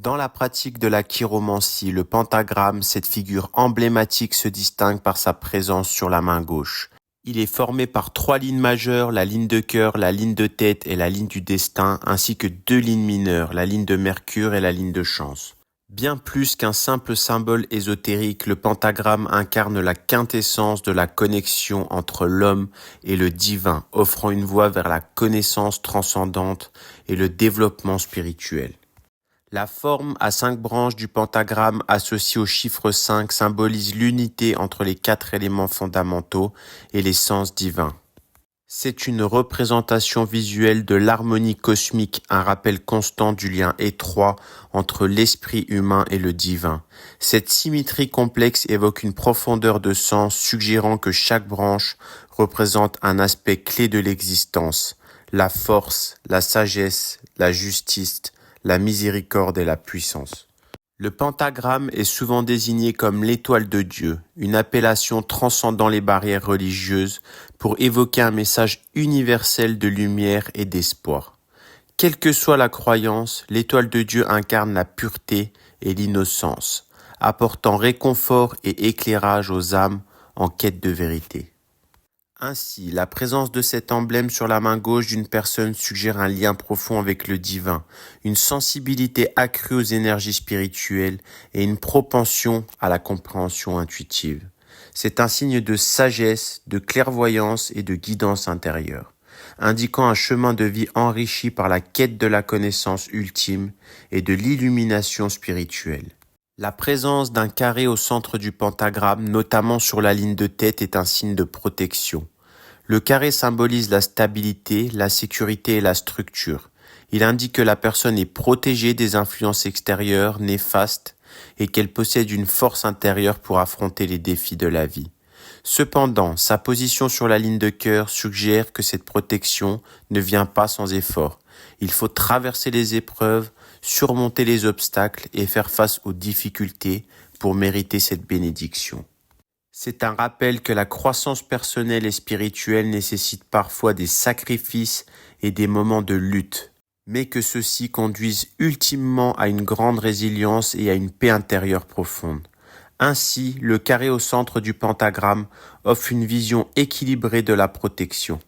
Dans la pratique de la chiromancie, le pentagramme, cette figure emblématique se distingue par sa présence sur la main gauche. Il est formé par 3 lignes majeures, la ligne de cœur, la ligne de tête et la ligne du destin, ainsi que 2 lignes mineures, la ligne de Mercure et la ligne de chance. Bien plus qu'un simple symbole ésotérique, le pentagramme incarne la quintessence de la connexion entre l'homme et le divin, offrant une voie vers la connaissance transcendante et le développement spirituel. La forme à 5 branches du pentagramme associée au chiffre 5 symbolise l'unité entre les 4 éléments fondamentaux et l'essence divin. C'est une représentation visuelle de l'harmonie cosmique, un rappel constant du lien étroit entre l'esprit humain et le divin. Cette symétrie complexe évoque une profondeur de sens, suggérant que chaque branche représente un aspect clé de l'existence, la force, la sagesse, la justice, la miséricorde et la puissance. Le pentagramme est souvent désigné comme l'étoile de Dieu, une appellation transcendant les barrières religieuses pour évoquer un message universel de lumière et d'espoir. Quelle que soit la croyance, l'étoile de Dieu incarne la pureté et l'innocence, apportant réconfort et éclairage aux âmes en quête de vérité. Ainsi, la présence de cet emblème sur la main gauche d'une personne suggère un lien profond avec le divin, une sensibilité accrue aux énergies spirituelles et une propension à la compréhension intuitive. C'est un signe de sagesse, de clairvoyance et de guidance intérieure, indiquant un chemin de vie enrichi par la quête de la connaissance ultime et de l'illumination spirituelle. La présence d'un carré au centre du pentagramme, notamment sur la ligne de tête, est un signe de protection. Le carré symbolise la stabilité, la sécurité et la structure. Il indique que la personne est protégée des influences extérieures néfastes et qu'elle possède une force intérieure pour affronter les défis de la vie. Cependant, sa position sur la ligne de cœur suggère que cette protection ne vient pas sans effort. Il faut traverser les épreuves, surmonter les obstacles et faire face aux difficultés pour mériter cette bénédiction. C'est un rappel que la croissance personnelle et spirituelle nécessite parfois des sacrifices et des moments de lutte, mais que ceux-ci conduisent ultimement à une grande résilience et à une paix intérieure profonde. Ainsi, le carré au centre du pentagramme offre une vision équilibrée de la protection.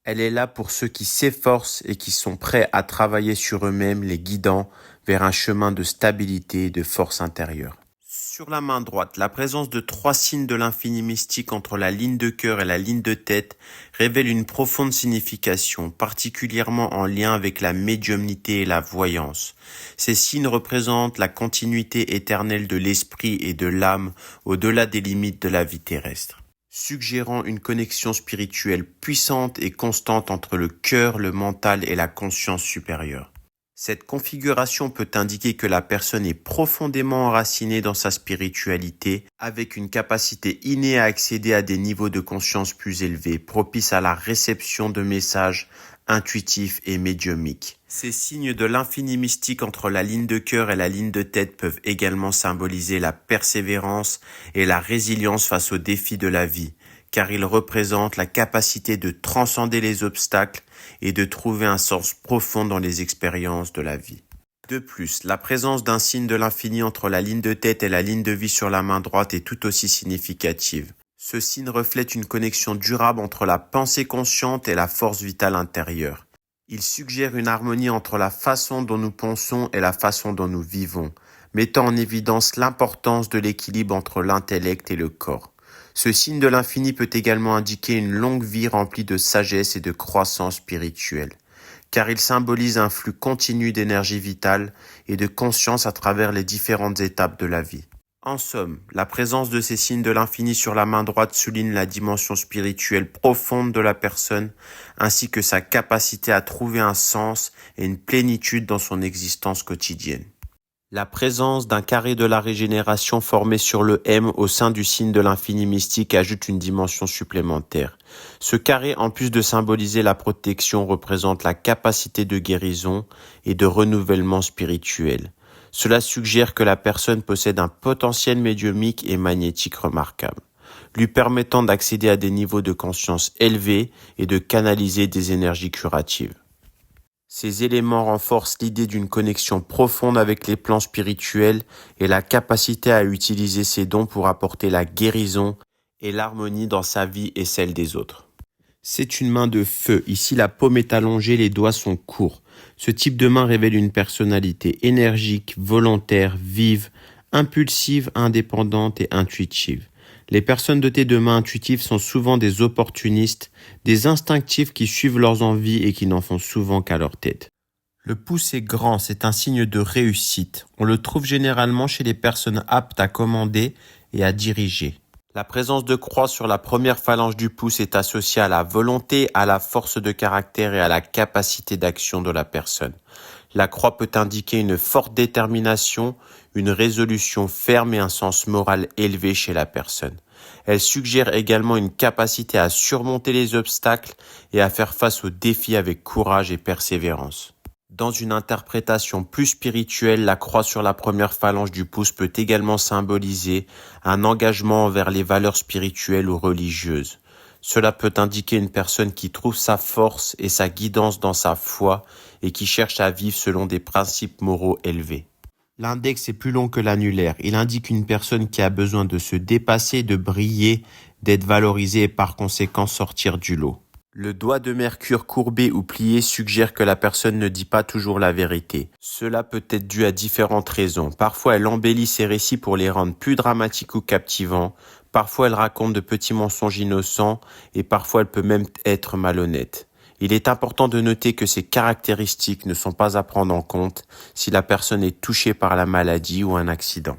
Elle est là pour ceux qui s'efforcent et qui sont prêts à travailler sur eux-mêmes, les guidant vers un chemin de stabilité et de force intérieure. Sur la main droite, la présence de 3 signes de l'infini mystique entre la ligne de cœur et la ligne de tête révèle une profonde signification, particulièrement en lien avec la médiumnité et la voyance. Ces signes représentent la continuité éternelle de l'esprit et de l'âme au-delà des limites de la vie terrestre, suggérant une connexion spirituelle puissante et constante entre le cœur, le mental et la conscience supérieure. Cette configuration peut indiquer que la personne est profondément enracinée dans sa spiritualité, avec une capacité innée à accéder à des niveaux de conscience plus élevés, propices à la réception de messages intuitifs et médiumiques. Ces signes de l'infini mystique entre la ligne de cœur et la ligne de tête peuvent également symboliser la persévérance et la résilience face aux défis de la vie, car ils représentent la capacité de transcender les obstacles et de trouver un sens profond dans les expériences de la vie. De plus, la présence d'un signe de l'infini entre la ligne de tête et la ligne de vie sur la main droite est tout aussi significative. Ce signe reflète une connexion durable entre la pensée consciente et la force vitale intérieure. Il suggère une harmonie entre la façon dont nous pensons et la façon dont nous vivons, mettant en évidence l'importance de l'équilibre entre l'intellect et le corps. Ce signe de l'infini peut également indiquer une longue vie remplie de sagesse et de croissance spirituelle, car il symbolise un flux continu d'énergie vitale et de conscience à travers les différentes étapes de la vie. En somme, la présence de ces signes de l'infini sur la main droite souligne la dimension spirituelle profonde de la personne, ainsi que sa capacité à trouver un sens et une plénitude dans son existence quotidienne. La présence d'un carré de la régénération formé sur le M au sein du signe de l'infini mystique ajoute une dimension supplémentaire. Ce carré, en plus de symboliser la protection, représente la capacité de guérison et de renouvellement spirituel. Cela suggère que la personne possède un potentiel médiumique et magnétique remarquable, lui permettant d'accéder à des niveaux de conscience élevés et de canaliser des énergies curatives. Ces éléments renforcent l'idée d'une connexion profonde avec les plans spirituels et la capacité à utiliser ses dons pour apporter la guérison et l'harmonie dans sa vie et celle des autres. C'est une main de feu. Ici, la paume est allongée, les doigts sont courts. Ce type de main révèle une personnalité énergique, volontaire, vive, impulsive, indépendante et intuitive. Les personnes dotées de mains intuitives sont souvent des opportunistes, des instinctifs qui suivent leurs envies et qui n'en font souvent qu'à leur tête. Le pouce est grand, c'est un signe de réussite. On le trouve généralement chez les personnes aptes à commander et à diriger. La présence de croix sur la première phalange du pouce est associée à la volonté, à la force de caractère et à la capacité d'action de la personne. La croix peut indiquer une forte détermination, une résolution ferme et un sens moral élevé chez la personne. Elle suggère également une capacité à surmonter les obstacles et à faire face aux défis avec courage et persévérance. Dans une interprétation plus spirituelle, la croix sur la première phalange du pouce peut également symboliser un engagement envers les valeurs spirituelles ou religieuses. Cela peut indiquer une personne qui trouve sa force et sa guidance dans sa foi et qui cherche à vivre selon des principes moraux élevés. L'index est plus long que l'annulaire. Il indique une personne qui a besoin de se dépasser, de briller, d'être valorisée et par conséquent sortir du lot. Le doigt de Mercure courbé ou plié suggère que la personne ne dit pas toujours la vérité. Cela peut être dû à différentes raisons. Parfois, elle embellit ses récits pour les rendre plus dramatiques ou captivants. Parfois, elle raconte de petits mensonges innocents et parfois, elle peut même être malhonnête. Il est important de noter que ces caractéristiques ne sont pas à prendre en compte si la personne est touchée par la maladie ou un accident.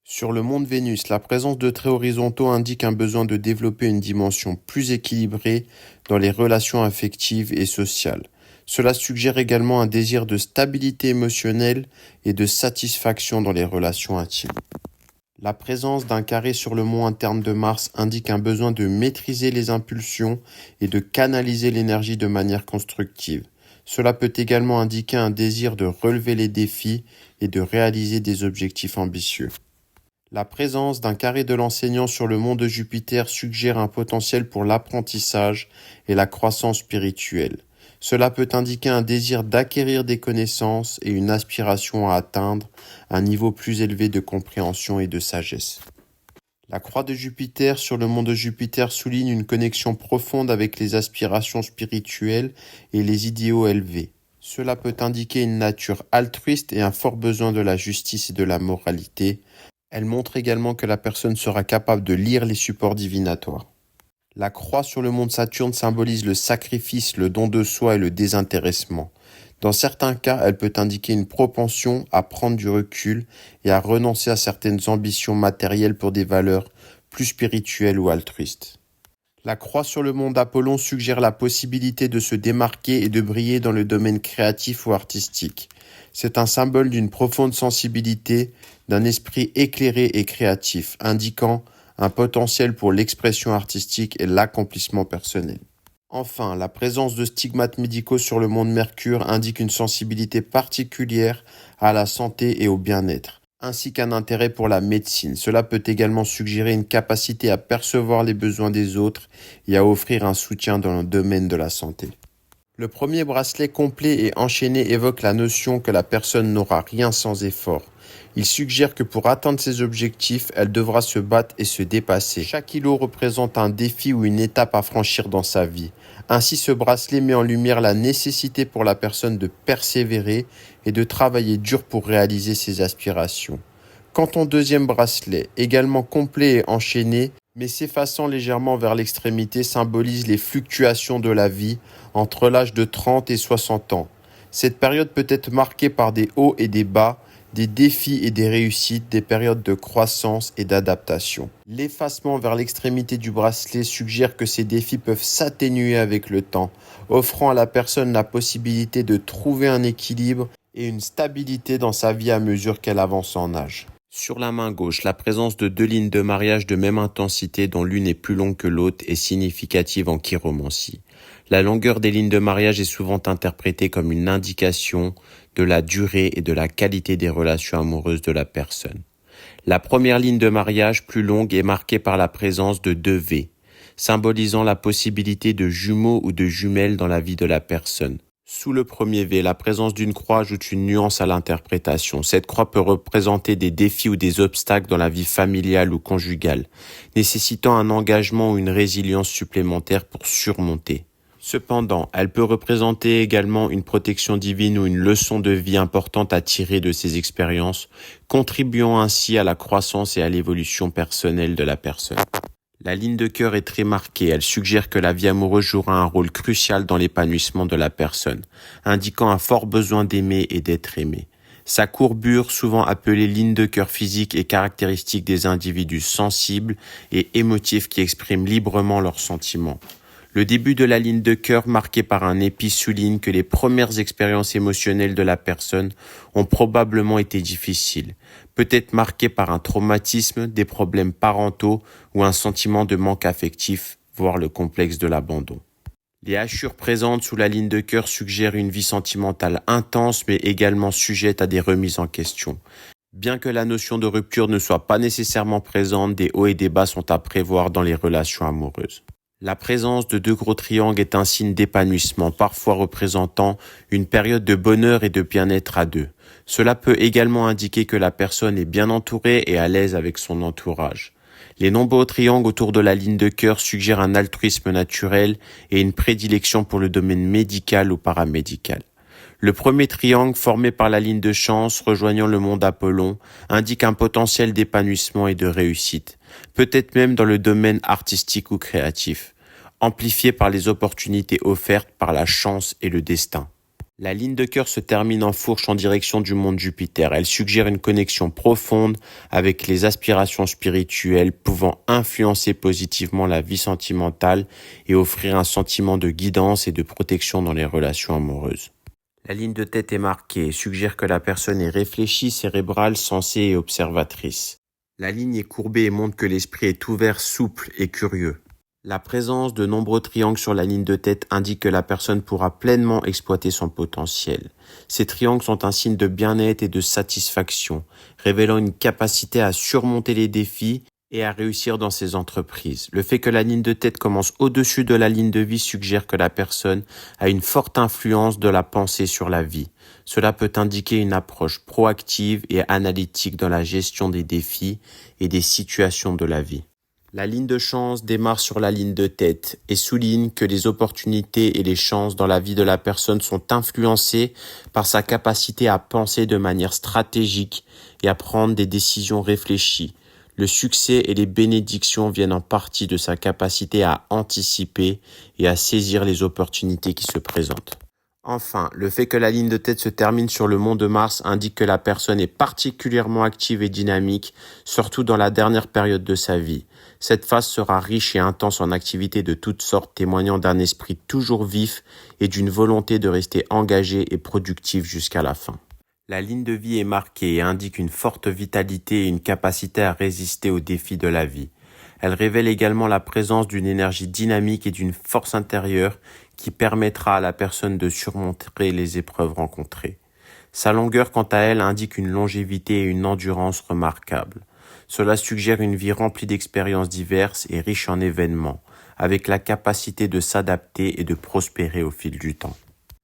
Sur le monde Vénus, la présence de traits horizontaux indique un besoin de développer une dimension plus équilibrée dans les relations affectives et sociales. Cela suggère également un désir de stabilité émotionnelle et de satisfaction dans les relations intimes. La présence d'un carré sur le mont interne de Mars indique un besoin de maîtriser les impulsions et de canaliser l'énergie de manière constructive. Cela peut également indiquer un désir de relever les défis et de réaliser des objectifs ambitieux. La présence d'un carré de l'enseignant sur le mont de Jupiter suggère un potentiel pour l'apprentissage et la croissance spirituelle. Cela peut indiquer un désir d'acquérir des connaissances et une aspiration à atteindre un niveau plus élevé de compréhension et de sagesse. La croix de Jupiter sur le mont de Jupiter souligne une connexion profonde avec les aspirations spirituelles et les idéaux élevés. Cela peut indiquer une nature altruiste et un fort besoin de la justice et de la moralité. Elle montre également que la personne sera capable de lire les supports divinatoires. La croix sur le mont de Saturne symbolise le sacrifice, le don de soi et le désintéressement. Dans certains cas, elle peut indiquer une propension à prendre du recul et à renoncer à certaines ambitions matérielles pour des valeurs plus spirituelles ou altruistes. La croix sur le mont d'Apollon suggère la possibilité de se démarquer et de briller dans le domaine créatif ou artistique. C'est un symbole d'une profonde sensibilité, d'un esprit éclairé et créatif, indiquant un potentiel pour l'expression artistique et l'accomplissement personnel. Enfin, la présence de stigmates médicaux sur le mont de Mercure indique une sensibilité particulière à la santé et au bien-être, ainsi qu'un intérêt pour la médecine. Cela peut également suggérer une capacité à percevoir les besoins des autres et à offrir un soutien dans le domaine de la santé. Le premier bracelet complet et enchaîné évoque la notion que la personne n'aura rien sans effort. Il suggère que pour atteindre ses objectifs, elle devra se battre et se dépasser. Chaque îlot représente un défi ou une étape à franchir dans sa vie. Ainsi, ce bracelet met en lumière la nécessité pour la personne de persévérer et de travailler dur pour réaliser ses aspirations. Quant au deuxième bracelet, également complet et enchaîné, mais s'effaçant légèrement vers l'extrémité, symbolise les fluctuations de la vie entre l'âge de 30 et 60 ans. Cette période peut être marquée par des hauts et des bas, des défis et des réussites, des périodes de croissance et d'adaptation. L'effacement vers l'extrémité du bracelet suggère que ces défis peuvent s'atténuer avec le temps, offrant à la personne la possibilité de trouver un équilibre et une stabilité dans sa vie à mesure qu'elle avance en âge. Sur la main gauche, la présence de deux lignes de mariage de même intensité dont l'une est plus longue que l'autre est significative en chiromancie. La longueur des lignes de mariage est souvent interprétée comme une indication de la durée et de la qualité des relations amoureuses de la personne. La première ligne de mariage, plus longue, est marquée par la présence de deux V, symbolisant la possibilité de jumeaux ou de jumelles dans la vie de la personne. Sous le premier V, la présence d'une croix ajoute une nuance à l'interprétation. Cette croix peut représenter des défis ou des obstacles dans la vie familiale ou conjugale, nécessitant un engagement ou une résilience supplémentaire pour surmonter. Cependant, elle peut représenter également une protection divine ou une leçon de vie importante à tirer de ces expériences, contribuant ainsi à la croissance et à l'évolution personnelle de la personne. La ligne de cœur est très marquée, elle suggère que la vie amoureuse jouera un rôle crucial dans l'épanouissement de la personne, indiquant un fort besoin d'aimer et d'être aimé. Sa courbure, souvent appelée ligne de cœur physique, est caractéristique des individus sensibles et émotifs qui expriment librement leurs sentiments. Le début de la ligne de cœur, marqué par un épi, souligne que les premières expériences émotionnelles de la personne ont probablement été difficiles, peut-être marquées par un traumatisme, des problèmes parentaux ou un sentiment de manque affectif, voire le complexe de l'abandon. Les hachures présentes sous la ligne de cœur suggèrent une vie sentimentale intense mais également sujette à des remises en question. Bien que la notion de rupture ne soit pas nécessairement présente, des hauts et des bas sont à prévoir dans les relations amoureuses. La présence de deux gros triangles est un signe d'épanouissement, parfois représentant une période de bonheur et de bien-être à deux. Cela peut également indiquer que la personne est bien entourée et à l'aise avec son entourage. Les nombreux triangles autour de la ligne de cœur suggèrent un altruisme naturel et une prédilection pour le domaine médical ou paramédical. Le premier triangle, formé par la ligne de chance rejoignant le monde Apollon, indique un potentiel d'épanouissement et de réussite, peut-être même dans le domaine artistique ou créatif, amplifié par les opportunités offertes par la chance et le destin. La ligne de cœur se termine en fourche en direction du monde Jupiter. Elle suggère une connexion profonde avec les aspirations spirituelles pouvant influencer positivement la vie sentimentale et offrir un sentiment de guidance et de protection dans les relations amoureuses. La ligne de tête est marquée et suggère que la personne est réfléchie, cérébrale, sensée et observatrice. La ligne est courbée et montre que l'esprit est ouvert, souple et curieux. La présence de nombreux triangles sur la ligne de tête indique que la personne pourra pleinement exploiter son potentiel. Ces triangles sont un signe de bien-être et de satisfaction, révélant une capacité à surmonter les défis et à réussir dans ses entreprises. Le fait que la ligne de tête commence au-dessus de la ligne de vie suggère que la personne a une forte influence de la pensée sur la vie. Cela peut indiquer une approche proactive et analytique dans la gestion des défis et des situations de la vie. La ligne de chance démarre sur la ligne de tête et souligne que les opportunités et les chances dans la vie de la personne sont influencées par sa capacité à penser de manière stratégique et à prendre des décisions réfléchies. Le succès et les bénédictions viennent en partie de sa capacité à anticiper et à saisir les opportunités qui se présentent. Enfin, le fait que la ligne de tête se termine sur le mont de Mars indique que la personne est particulièrement active et dynamique, surtout dans la dernière période de sa vie. Cette phase sera riche et intense en activités de toutes sortes, témoignant d'un esprit toujours vif et d'une volonté de rester engagé et productif jusqu'à la fin. La ligne de vie est marquée et indique une forte vitalité et une capacité à résister aux défis de la vie. Elle révèle également la présence d'une énergie dynamique et d'une force intérieure qui permettra à la personne de surmonter les épreuves rencontrées. Sa longueur, quant à elle, indique une longévité et une endurance remarquables. Cela suggère une vie remplie d'expériences diverses et riche en événements, avec la capacité de s'adapter et de prospérer au fil du temps.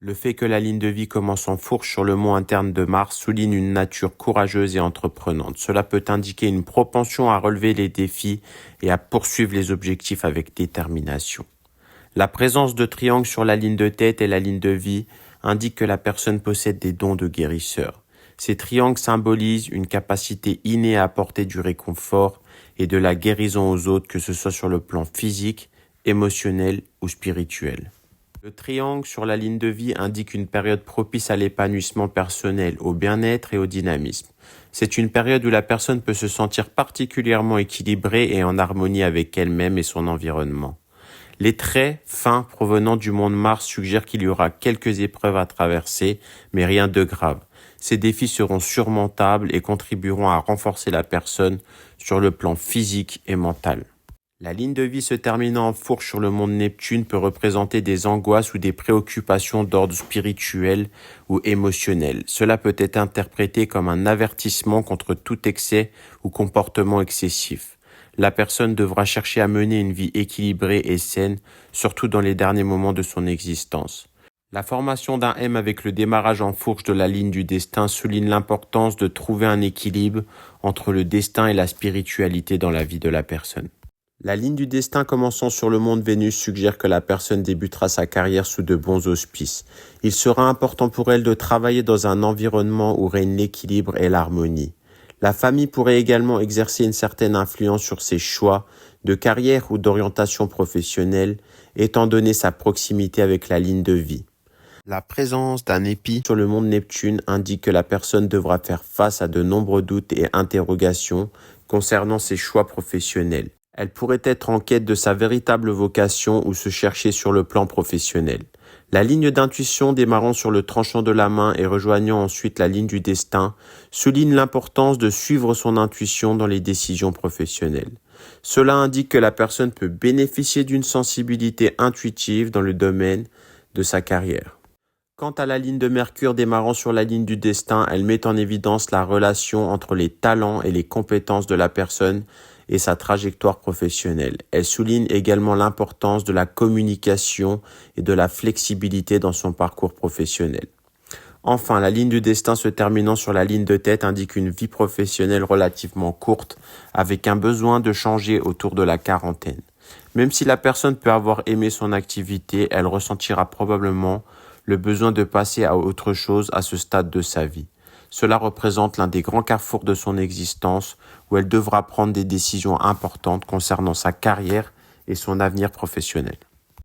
Le fait que la ligne de vie commence en fourche sur le mont interne de Mars souligne une nature courageuse et entreprenante. Cela peut indiquer une propension à relever les défis et à poursuivre les objectifs avec détermination. La présence de triangles sur la ligne de tête et la ligne de vie indique que la personne possède des dons de guérisseur. Ces triangles symbolisent une capacité innée à apporter du réconfort et de la guérison aux autres, que ce soit sur le plan physique, émotionnel ou spirituel. Le triangle sur la ligne de vie indique une période propice à l'épanouissement personnel, au bien-être et au dynamisme. C'est une période où la personne peut se sentir particulièrement équilibrée et en harmonie avec elle-même et son environnement. Les traits fins provenant du monde Mars suggèrent qu'il y aura quelques épreuves à traverser, mais rien de grave. Ces défis seront surmontables et contribueront à renforcer la personne sur le plan physique et mental. La ligne de vie se terminant en fourche sur le monde Neptune peut représenter des angoisses ou des préoccupations d'ordre spirituel ou émotionnel. Cela peut être interprété comme un avertissement contre tout excès ou comportement excessif. La personne devra chercher à mener une vie équilibrée et saine, surtout dans les derniers moments de son existence. La formation d'un M avec le démarrage en fourche de la ligne du destin souligne l'importance de trouver un équilibre entre le destin et la spiritualité dans la vie de la personne. La ligne du destin commençant sur le monde Vénus suggère que la personne débutera sa carrière sous de bons auspices. Il sera important pour elle de travailler dans un environnement où règne l'équilibre et l'harmonie. La famille pourrait également exercer une certaine influence sur ses choix de carrière ou d'orientation professionnelle, étant donné sa proximité avec la ligne de vie. La présence d'un épi sur le monde Neptune indique que la personne devra faire face à de nombreux doutes et interrogations concernant ses choix professionnels. Elle pourrait être en quête de sa véritable vocation ou se chercher sur le plan professionnel. La ligne d'intuition démarrant sur le tranchant de la main et rejoignant ensuite la ligne du destin souligne l'importance de suivre son intuition dans les décisions professionnelles. Cela indique que la personne peut bénéficier d'une sensibilité intuitive dans le domaine de sa carrière. Quant à la ligne de Mercure démarrant sur la ligne du destin, elle met en évidence la relation entre les talents et les compétences de la personne et sa trajectoire professionnelle. Elle souligne également l'importance de la communication et de la flexibilité dans son parcours professionnel. Enfin, la ligne du destin se terminant sur la ligne de tête indique une vie professionnelle relativement courte, avec un besoin de changer autour de la quarantaine. Même si la personne peut avoir aimé son activité, elle ressentira probablement le besoin de passer à autre chose à ce stade de sa vie. Cela représente l'un des grands carrefours de son existence où elle devra prendre des décisions importantes concernant sa carrière et son avenir professionnel.